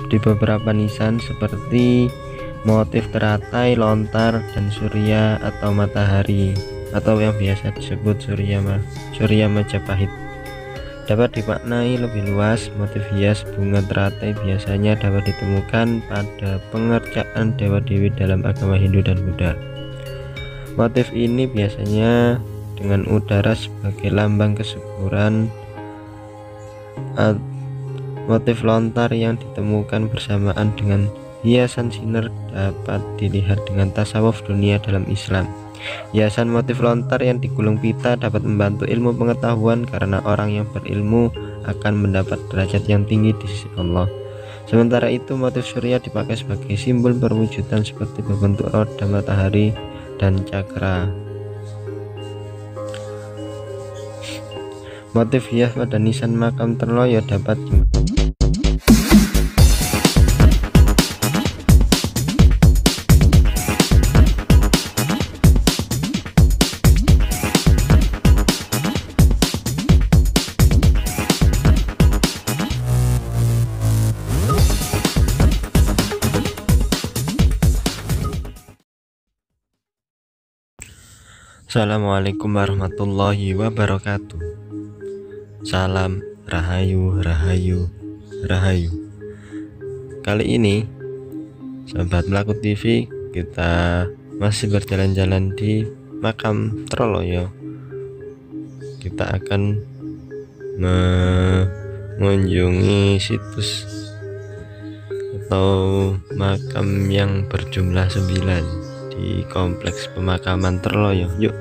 Di beberapa nisan seperti motif teratai, lontar, dan surya atau matahari, atau yang biasa disebut surya Majapahit, dapat dimaknai lebih luas. Motif hias bunga teratai biasanya dapat ditemukan pada pengerjaan dewa-dewi dalam agama Hindu dan Buddha. Motif ini biasanya dengan udara sebagai lambang kesuburan. Motif lontar yang ditemukan bersamaan dengan hiasan sinar dapat dilihat dengan tasawuf dunia dalam Islam. Hiasan motif lontar yang digulung pita dapat membantu ilmu pengetahuan karena orang yang berilmu akan mendapat derajat yang tinggi di sisi Allah. Sementara itu, motif surya dipakai sebagai simbol perwujudan seperti berbentuk roda matahari dan cakra. Motif hias pada nisan makam Troloyo dapat Assalamualaikum warahmatullahi wabarakatuh. Salam Rahayu, Rahayu, Rahayu. Kali ini Sobat Melaku TV, kita masih berjalan-jalan di makam Troloyo. Kita akan mengunjungi situs atau makam yang berjumlah 9 di kompleks pemakaman Troloyo. Yuk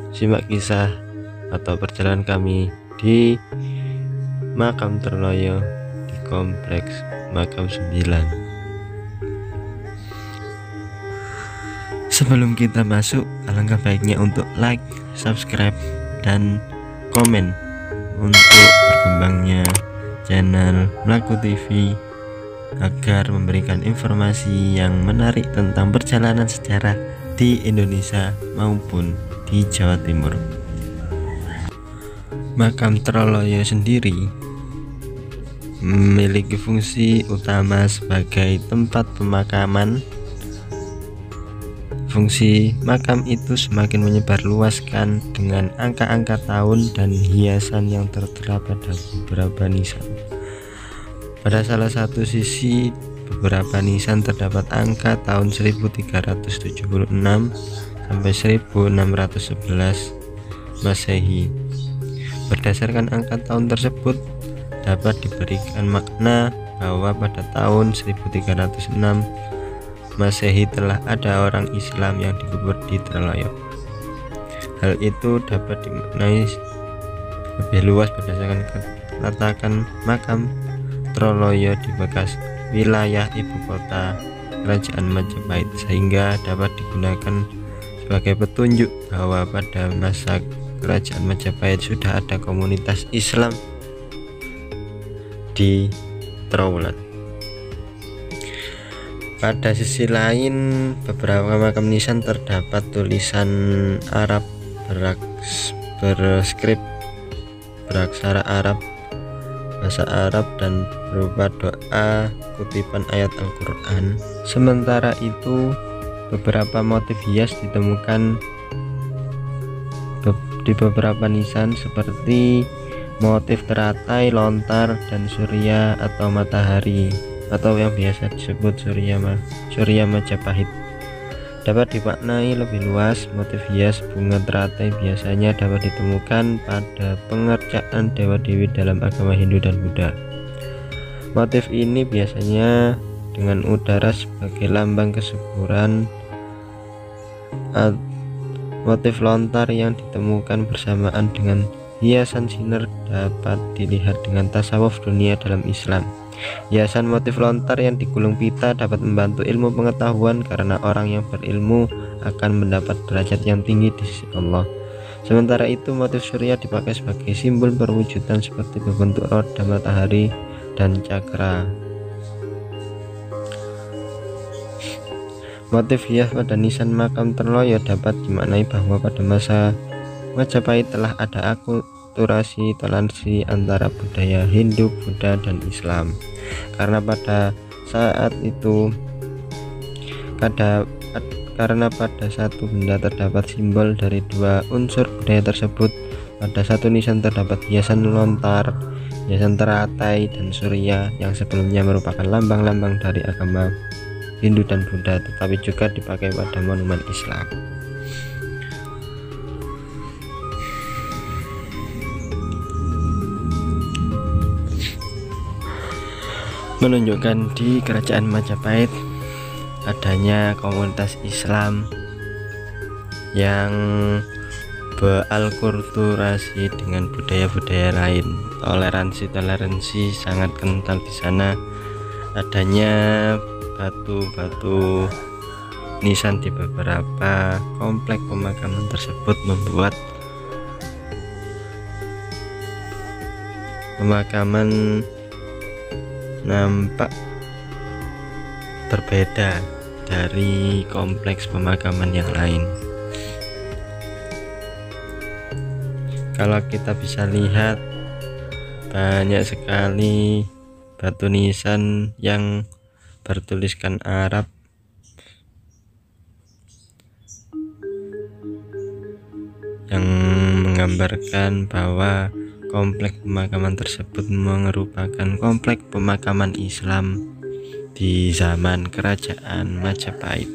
simak kisah atau perjalanan kami di makam Troloyo di kompleks makam 9. Sebelum kita masuk, alangkah baiknya untuk like, subscribe, dan komen untuk berkembangnya channel Melaku TV agar memberikan informasi yang menarik tentang perjalanan sejarah di Indonesia maupun di Jawa Timur. Makam Troloyo sendiri memiliki fungsi utama sebagai tempat pemakaman. Fungsi makam itu semakin menyebar luaskan dengan angka-angka tahun dan hiasan yang tertera pada beberapa nisan. Pada salah satu sisi beberapa nisan terdapat angka tahun 1376 sampai 1611 Masehi. Berdasarkan angka tahun tersebut dapat diberikan makna bahwa pada tahun 1306 Masehi telah ada orang Islam yang dikubur di Troloyo. Hal itu dapat dimaknai lebih luas berdasarkan keletakan makam Troloyo di bekas wilayah ibu kota Kerajaan Majapahit, sehingga dapat digunakan sebagai petunjuk bahwa pada masa Kerajaan Majapahit sudah ada komunitas Islam di Trowulan. Pada sisi lain, beberapa makam nisan terdapat tulisan Arab berskrip beraksara Arab, bahasa Arab, dan berupa doa kutipan ayat Al-Quran. Sementara itu, beberapa motif hias ditemukan di beberapa nisan seperti motif teratai, lontar, dan surya atau matahari, atau yang biasa disebut surya Majapahit, dapat dimaknai lebih luas. Motif hias bunga teratai biasanya dapat ditemukan pada pengerjaan dewa-dewi dalam agama Hindu dan Buddha. Motif ini biasanya dengan udara sebagai lambang kesuburan. Motif lontar yang ditemukan bersamaan dengan hiasan sinar dapat dilihat dengan tasawuf dunia dalam Islam. Hiasan motif lontar yang digulung pita dapat membantu ilmu pengetahuan karena orang yang berilmu akan mendapat derajat yang tinggi di sisi Allah. Sementara itu, motif surya dipakai sebagai simbol perwujudan seperti berbentuk roda matahari dan cakra. Motif hias pada nisan makam Troloyo dapat dimaknai bahwa pada masa Majapahit telah akulturasi toleransi antara budaya Hindu, Buddha, dan Islam. Karena pada saat itu karena pada satu benda terdapat simbol dari dua unsur budaya tersebut, pada satu nisan terdapat hiasan lontar, hiasan teratai, dan surya yang sebelumnya merupakan lambang-lambang dari agama Hindu dan Buddha, tetapi juga dipakai pada monumen Islam. Menunjukkan di kerajaan Majapahit adanya komunitas Islam yang beralkulturasi dengan budaya-budaya lain. Toleransi sangat kental di sana. Adanya batu-batu nisan di beberapa komplek pemakaman tersebut membuat pemakaman nampak berbeda dari kompleks pemakaman yang lain. Kalau kita bisa lihat, banyak sekali batu nisan yang bertuliskan Arab, yang menggambarkan bahwa kompleks pemakaman tersebut merupakan kompleks pemakaman Islam di zaman kerajaan Majapahit.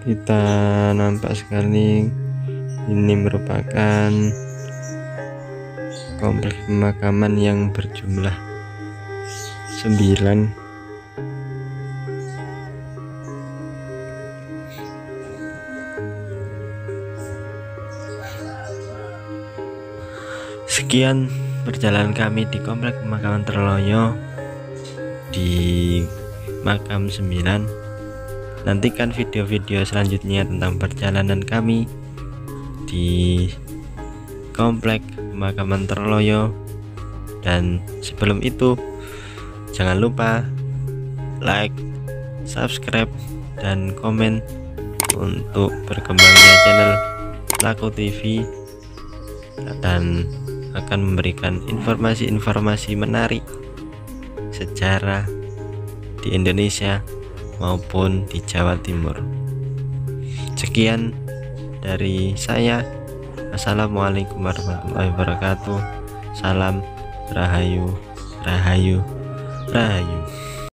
Kita nampak sekali ini merupakan kompleks pemakaman yang berjumlah 9. Sekian perjalanan kami di kompleks pemakaman Terloyo di makam 9. Nantikan video-video selanjutnya tentang perjalanan kami di komplek pemakaman Terloyo. Dan sebelum itu, jangan lupa like, subscribe, dan komen untuk berkembangnya channel Laku TV, dan akan memberikan informasi-informasi menarik sejarah di Indonesia maupun di Jawa Timur. Sekian dari saya. Assalamualaikum warahmatullahi wabarakatuh. Salam Rahayu, Rahayu, Rahayu.